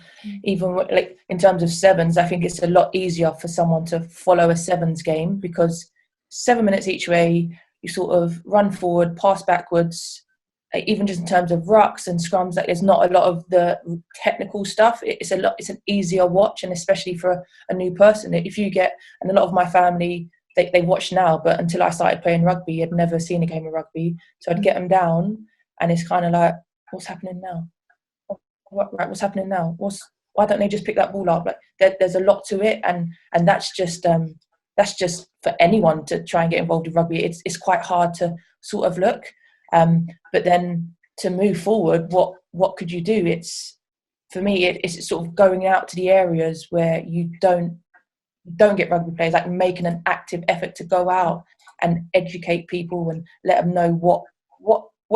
Even like in terms of sevens, I think it's a lot easier for someone to follow a sevens game, because 7 minutes each way, you sort of run forward, pass backwards. Even just in terms of rucks and scrums, like there's not a lot of the technical stuff. It's an easier watch, and especially for a new person. If you get, and a lot of my family they watch now, but until I started playing rugby, I'd never seen a game of rugby. So I'd get them down, and it's kind of like, what's happening now? What's happening now? Why don't they just pick that ball up? Like there's a lot to it, and that's just for anyone to try and get involved in rugby. It's quite hard to sort of look, but then to move forward, what could you do? It's for me, it's sort of going out to the areas where you don't get rugby players, like making an active effort to go out and educate people and let them know what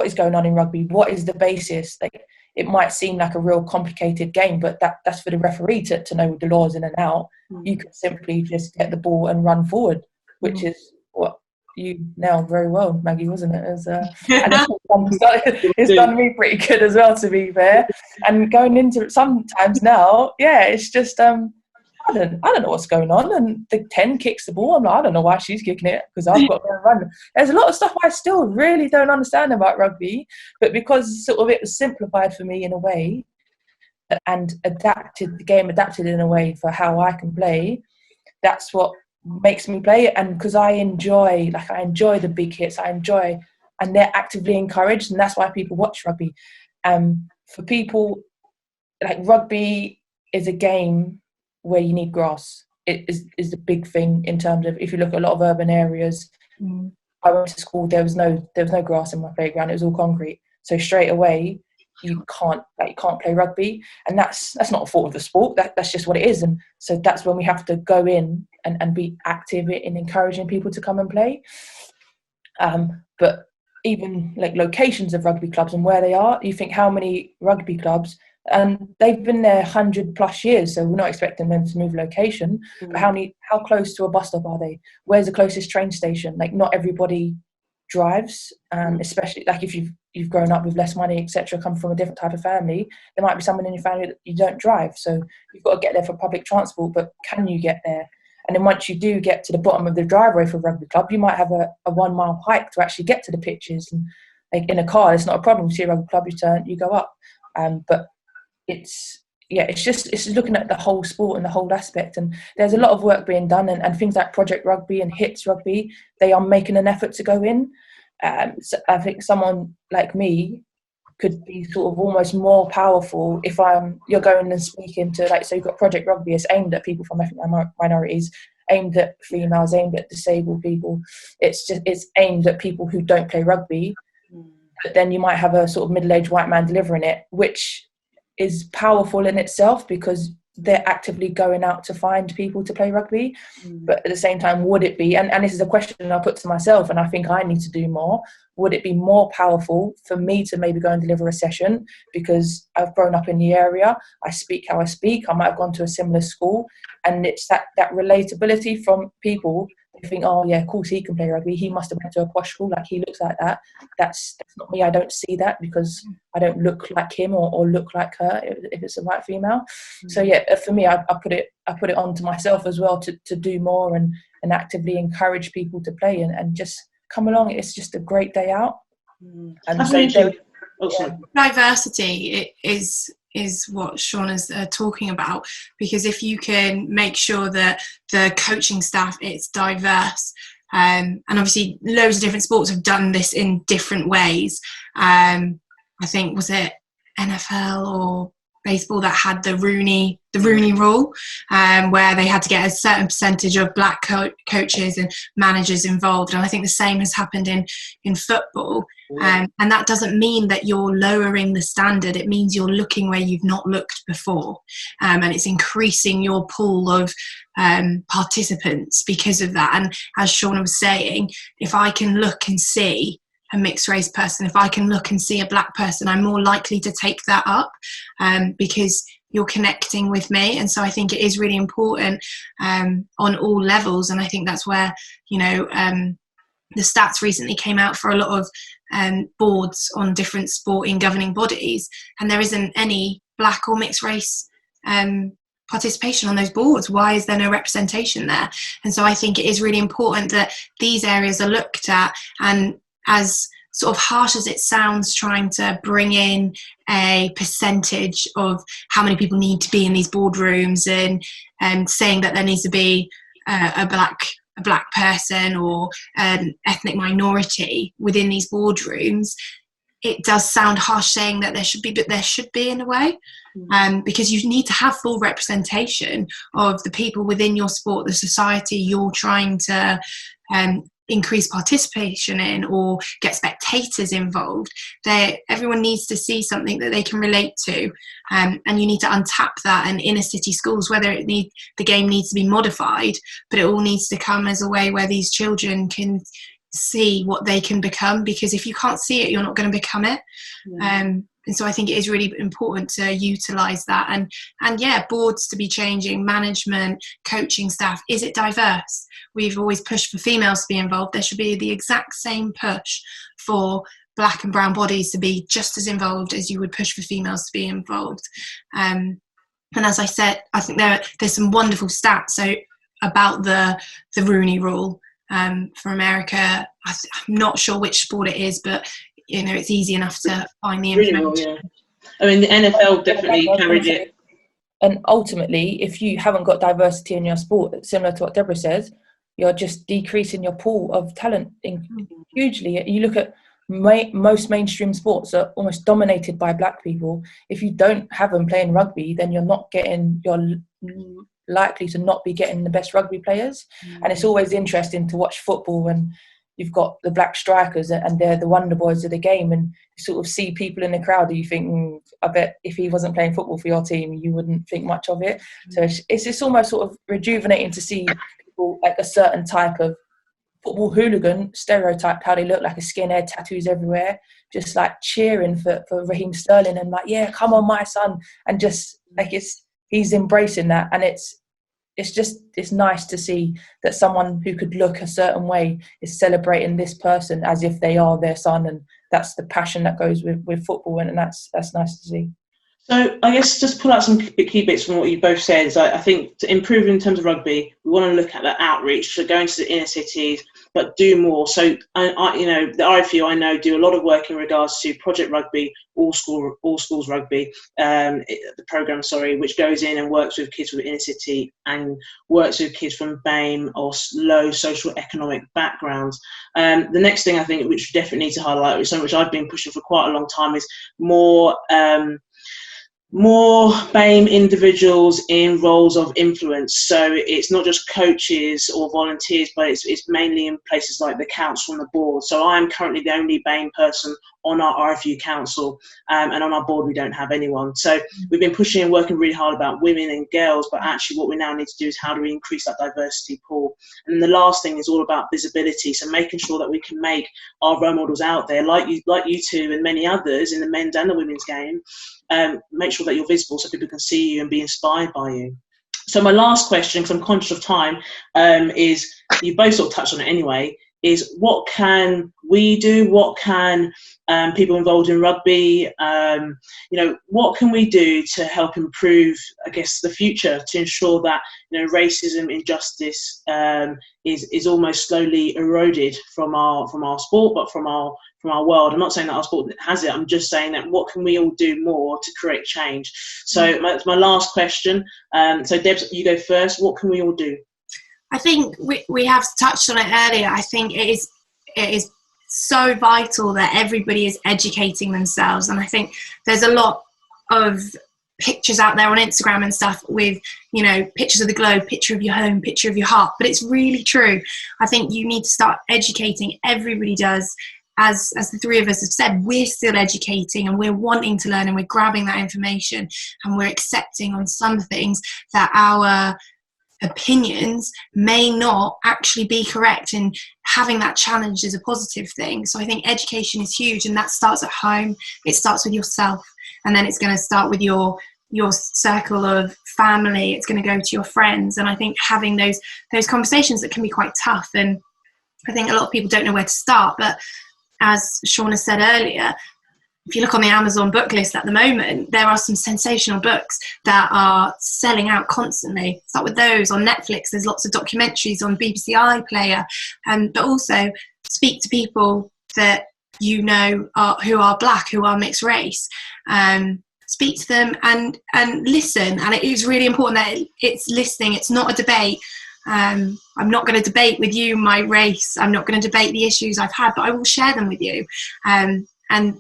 is going on in rugby, what is the basis. Like, it might seem like a real complicated game, but that's for the referee to know the laws in and out. You can simply just get the ball and run forward, which is what you nailed very well, Maggie, wasn't it? And it's done me pretty good as well, to be fair. And going into it sometimes now, it's just I don't know what's going on. And the 10 kicks the ball. I'm like, I don't know why she's kicking it, because I've got to run. There's a lot of stuff I still really don't understand about rugby, but because sort of it was simplified for me in a way, and the game adapted in a way for how I can play, that's what makes me play it. And because I enjoy the big hits, and they're actively encouraged, and that's why people watch rugby. For people, like, rugby is a game where you need grass. It is the big thing in terms of, if you look at a lot of urban areas. I went to school, there was no grass in my playground, it was all concrete. So straight away you can't play rugby, and that's not a fault of the sport, that's just what it is. And so that's when we have to go in and be active in encouraging people to come and play. But even like locations of rugby clubs and where they are, you think how many rugby clubs, and they've been there 100+ years, so we're not expecting them to move location. But how close to a bus stop are they? Where's the closest train station? Like, not everybody drives, especially like if you've grown up with less money, etc., come from a different type of family, there might be someone in your family that you don't drive, so you've got to get there for public transport. But can you get there? And then once you do get to the bottom of the driveway for a rugby club, you might have a 1 mile hike to actually get to the pitches. And like, in a car, it's not a problem. You see a rugby club, you go up. But it's just looking at the whole sport and the whole aspect. And there's a lot of work being done, and things like Project Rugby and Hits Rugby, they are making an effort to go in. So I think someone like me could be sort of almost more powerful if you're going and speaking to, like, so you've got Project Rugby, it's aimed at people from ethnic minorities, aimed at females, aimed at disabled people. It's aimed at people who don't play rugby. But then you might have a sort of middle-aged white man delivering it, which is powerful in itself, because they're actively going out to find people to play rugby. But at the same time, would it be, and this is a question I put to myself, and I think I need to do more, would it be more powerful for me to maybe go and deliver a session because I've grown up in the area, I speak how I speak, I might have gone to a similar school, and it's that relatability from people. They think, oh yeah, of course he can play rugby, he must have went to a posh school, like he looks like that. That's not me. I don't see that because I don't look like him or look like her if it's a white female. So yeah, for me, I put it on to myself as well to do more and actively encourage people to play and just come along. It's just a great day out. And diversity is what Shaunagh's talking about, because if you can make sure that the coaching staff, it's diverse, and obviously loads of different sports have done this in different ways. I think, was it NFL or baseball that had the Rooney rule, where they had to get a certain percentage of black coaches and managers involved, and I think the same has happened in football. And that doesn't mean that you're lowering the standard, it means you're looking where you've not looked before, and it's increasing your pool of participants because of that. And as Shaunagh was saying, if I can look and see a mixed race person, if I can look and see a black person, I'm more likely to take that up, because you're connecting with me. And so I think it is really important on all levels. And I think that's where, the stats recently came out for a lot of boards on different sporting governing bodies, and there isn't any black or mixed race participation on those boards. Why is there no representation there? And so I think it is really important that these areas are looked at, and as sort of harsh as it sounds, trying to bring in a percentage of how many people need to be in these boardrooms and saying that there needs to be a black a black person or an ethnic minority within these boardrooms, it does sound harsh saying that there should be, but there should be in a way, because you need to have full representation of the people within your sport, the society you're trying to increase participation in or get spectators involved. Everyone needs to see something that they can relate to, and you need to untap that. And inner city schools, whether the game needs to be modified, but it all needs to come as a way where these children can see what they can become, because if you can't see it, you're not going to become it. And so I think it is really important to utilise that, and boards to be changing, management, coaching staff. Is it diverse? We've always pushed for females to be involved. There should be the exact same push for black and brown bodies to be just as involved as you would push for females to be involved. And as I said, I think there's some wonderful stats about the Rooney Rule for America. I'm not sure which sport it is, but it's easy enough to find the information. I mean, the NFL definitely carried it. And ultimately, if you haven't got diversity in your sport, similar to what Deborah says, you're just decreasing your pool of talent hugely. You look at most mainstream sports are almost dominated by black people. If you don't have them playing rugby, then you're likely to not be getting the best rugby players. And it's always interesting to watch football when you've got the black strikers and they're the wonder boys of the game, and you sort of see people in the crowd and you think, I bet if he wasn't playing football for your team, you wouldn't think much of it. So it's almost sort of rejuvenating to see people like a certain type of football hooligan stereotype, how they look like a skinhead, tattoos everywhere, just like cheering for Raheem Sterling and like, yeah, come on my son, and just like he's embracing that. And it's nice to see that someone who could look a certain way is celebrating this person as if they are their son, and that's the passion that goes with football, and that's nice to see. So I guess just pull out some key bits from what you both said. So I think to improve in terms of rugby, we want to look at the outreach, so going to the inner cities, but do more. So the RFU, I know, do a lot of work in regards to Project Rugby, all schools rugby, the programme, which goes in and works with kids with inner city and works with kids from BAME or low social economic backgrounds. The next thing I think which we definitely need to highlight, which is something which I've been pushing for quite a long time, is more BAME individuals in roles of influence. So it's not just coaches or volunteers, but it's mainly in places like the council and the board. So I am currently the only BAME person on our RFU council, and on our board we don't have anyone. So we've been pushing and working really hard about women and girls, but actually what we now need to do is how do we increase that diversity pool. And the last thing is all about visibility, so making sure that we can make our role models out there, like you two and many others in the men's and the women's game. Make sure that you're visible so people can see you and be inspired by you. So my last question, because I'm conscious of time, is, you both sort of touched on it anyway, is what can we do? What can people involved in rugby, what can we do to help improve, I guess, the future, to ensure that racism, injustice is almost slowly eroded from our sport, but from our world. I'm not saying that our sport has it. I'm just saying that what can we all do more to create change? So my last question. So Debs, you go first. What can we all do? I think we have touched on it earlier. I think it is so vital that everybody is educating themselves, and I think there's a lot of pictures out there on Instagram and stuff with pictures of the globe, picture of your home, picture of your heart, but it's really true. I think you need to start educating. Everybody does. As the three of us have said, we're still educating and we're wanting to learn, and we're grabbing that information and we're accepting on some things that our opinions may not actually be correct, and having that challenge is a positive thing. So I think education is huge, and that starts at home. It starts with yourself, and then it's going to start with your circle of family. It's going to go to your friends, and I think having those conversations that can be quite tough, and I think a lot of people don't know where to start. But as Shaunagh said earlier, if you look on the Amazon book list at the moment, there are some sensational books that are selling out constantly. Start with those. On Netflix, there's lots of documentaries on BBC iPlayer, but also speak to people that who are black, who are mixed race. Speak to them and listen. And it is really important that it's listening. It's not a debate. I'm not going to debate with you my race. I'm not going to debate the issues I've had, but I will share them with you. And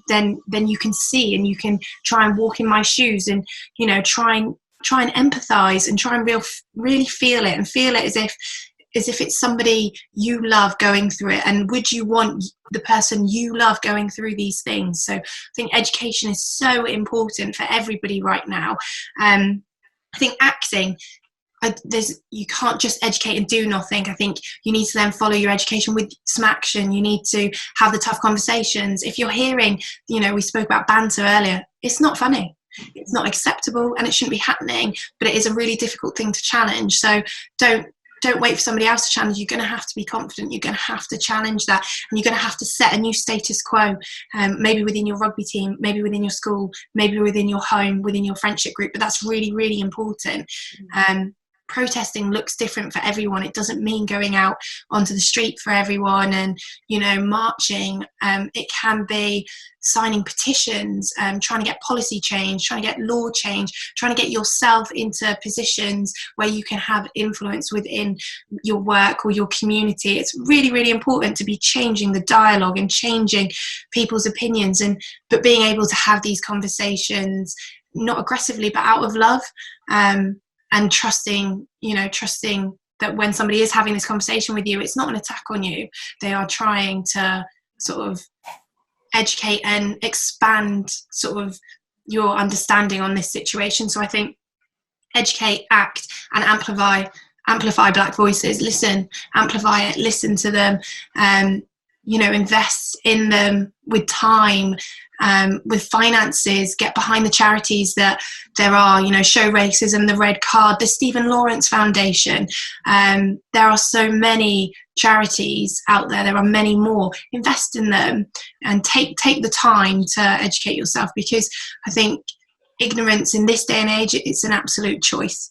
then you can see, and you can try and walk in my shoes, and, you know, try and empathize, and try and really feel it, and feel it as if it's somebody you love going through it. And would you want the person you love going through these things? So I think education is so important for everybody right now. I think acting, you can't just educate and do nothing. I think you need to then follow your education with some action. You need to have the tough conversations. If you're hearing, you know, we spoke about banter earlier, it's not funny, it's not acceptable, and it shouldn't be happening, but it is a really difficult thing to challenge. So don't wait for somebody else to challenge. You're going to have to be confident. You're going to have to challenge that, and you're going to have to set a new status quo, maybe within your rugby team, maybe within your school, maybe within your home, within your friendship group. But that's really, really important. Protesting looks different for everyone. It doesn't mean going out onto the street for everyone and, you know, marching. It can be signing petitions, trying to get policy change, trying to get law change, trying to get yourself into positions where you can have influence within your work or your community. It's really, really important to be changing the dialogue and changing people's opinions, but being able to have these conversations, not aggressively, but out of love. And trusting that when somebody is having this conversation with you, it's not an attack on you. They are trying to sort of educate and expand sort of your understanding on this situation. So I think educate, act, and amplify Black voices. Listen, amplify it, listen to them, you know, invest in them with time, with finances, get behind the charities that there are, you know, Show Racism, the Red Card, the Stephen Lawrence Foundation. There are so many charities out there. There are many more. Invest in them and take the time to educate yourself, because I think ignorance in this day and age, it's an absolute choice.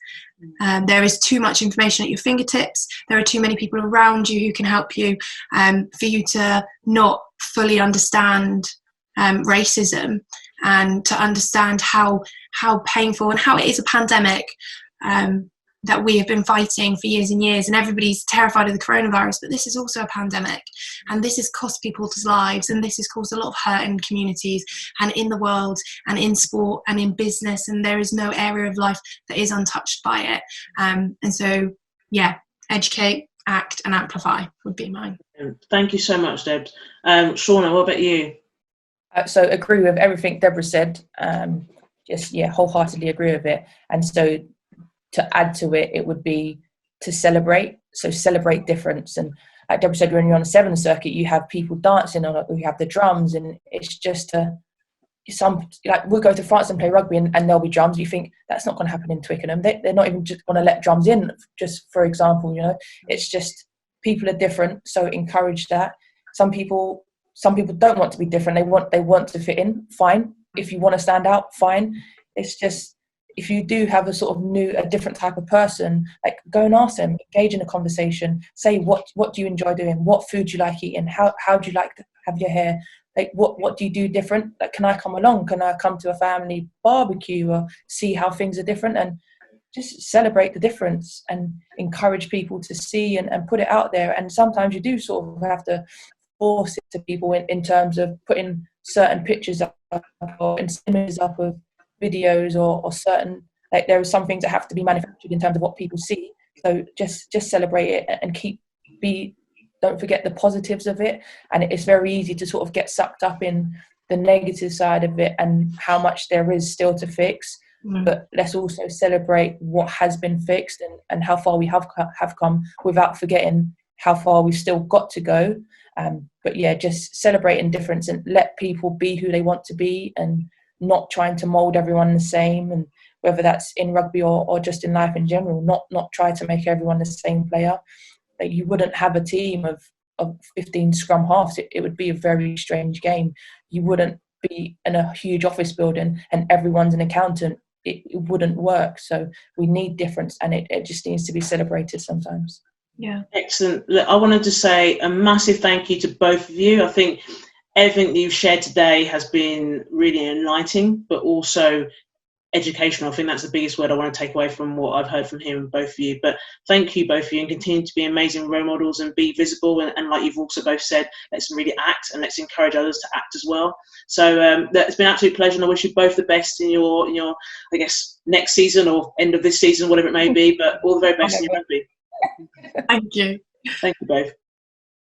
There is too much information at your fingertips. There are too many people around you who can help you, for you to not fully understand racism, and to understand how painful and how it is a pandemic that we have been fighting for years and years, and everybody's terrified of the coronavirus, but this is also a pandemic, and this has cost people's lives, and this has caused a lot of hurt in communities and in the world and in sport and in business, and there is no area of life that is untouched by it. And so, yeah, educate, act, and amplify would be mine. Thank you so much, Deb. Shaunagh, what about you? So agree with everything Deborah said. Wholeheartedly agree with it. And so to add to it, it would be to celebrate. So celebrate difference. And like Deborah said, when you're on the Sevens circuit, you have people dancing on it, you have the drums, and it's just we'll go to France and play rugby, and there'll be drums. You think that's not going to happen in Twickenham. They're not even just going to let drums in, just for example, you know. It's just people are different, so encourage that. Some people don't want to be different. They want to fit in. Fine. If you want to stand out, fine. It's just, if you do have a different type of person, like, go and ask them, engage in a conversation, say what do you enjoy doing, what food do you like eating, how do you like to have your hair, like what do you do different, like, can I come along, can I come to a family barbecue or see how things are different, and just celebrate the difference and encourage people to see and put it out there. And sometimes you do sort of have to force it to people in terms of putting certain pictures up or images up of videos or certain, like, there are some things that have to be manufactured in terms of what people see. So just celebrate it and don't forget the positives of it. And it's very easy to sort of get sucked up in the negative side of it and how much there is still to fix. But let's also celebrate what has been fixed and how far we have come, without forgetting how far we've still got to go. But yeah, just celebrating difference and let people be who they want to be, and not trying to mould everyone the same. And whether that's in rugby or just in life in general, not try to make everyone the same player. Like, you wouldn't have a team of 15 scrum halves. It would be a very strange game. You wouldn't be in a huge office building and everyone's an accountant. It wouldn't work. So we need difference, and it just needs to be celebrated sometimes. Yeah. Excellent. Look, I wanted to say a massive thank you to both of you. I think everything that you've shared today has been really enlightening, but also educational. I think that's the biggest word I want to take away from what I've heard from him, both of you. But thank you, both of you, and continue to be amazing role models and be visible. And like you've also both said, let's really act and let's encourage others to act as well. So it's been an absolute pleasure, and I wish you both the best in your I guess, next season or end of this season, whatever it may be. But all the very best in your rugby. Thank you. Thank you both.